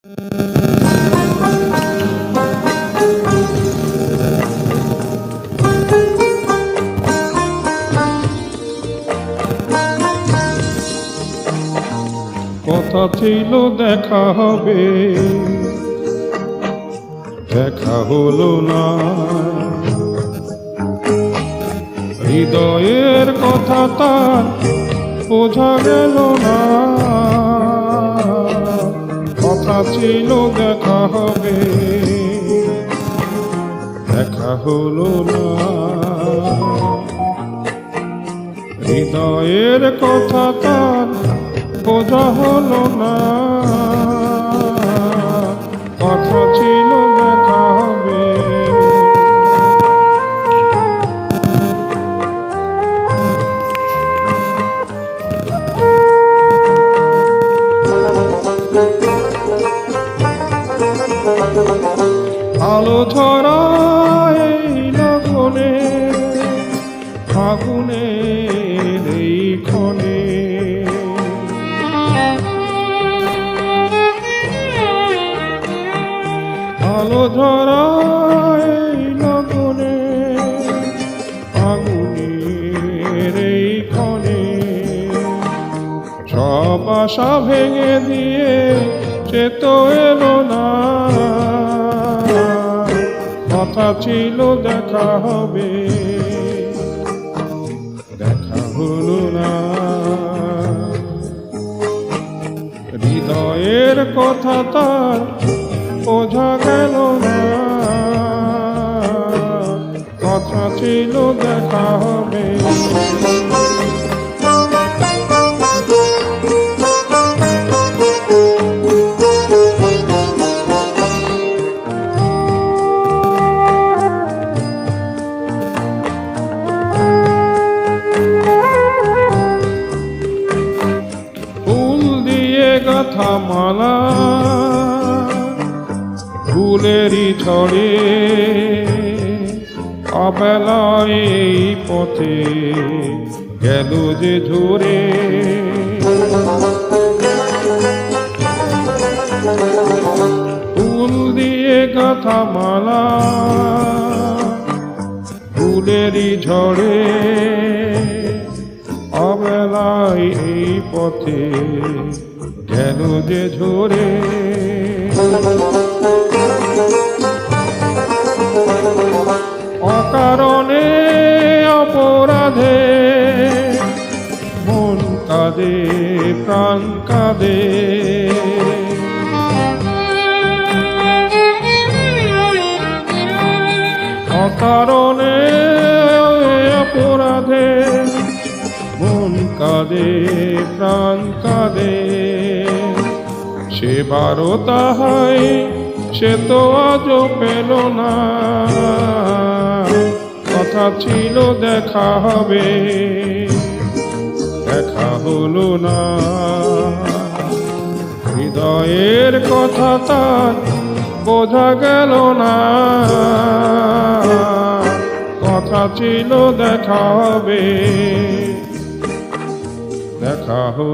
কথা ছিল দেখা হবে, দেখা হলো না। হৃদয়ের কথা তার বোঝা গেল না। কথা ছিল দেখা হবে, দেখা হলো না। হৃদয়ের কথা তার বোঝা হলো না। কথা ছিল দেখা হবে। আলো ছড়ায় লগনে, ফাগুনের এই ক্ষণে। আলো ছড়ায় লগনে, ফাগুনের এই ক্ষণে। সব আশা ভেঙে দিয়ে সে তো এলো না। কথা ছিল দেখা হবে, দেখা হলো না। হৃদয়ের কথা তার বোঝা গেল না। কথা ছিল দেখা হবে। কথা মালা ফুলেরই ছড়ে, অবেলায় এই পথে গেল যে ঝরে। ফুল দিয়ে গাথা মালা ফুলেরই ঝড়ে, অবেলায় এই পথে গেল যে ঝরে। অকারণে অপরাধে মন কাঁদে, প্রাণ কাঁদে। অকারণে অপরাধে মন কাঁদে, প্রাণ কাঁদে। সে বারো তাহাই সে তো আজও পেল না। কথা ছিল দেখা হবে, দেখা হলো না। হৃদয়ের কথা তার বোঝা গেল না। কথা ছিল দেখা হবে, দেখা হলো।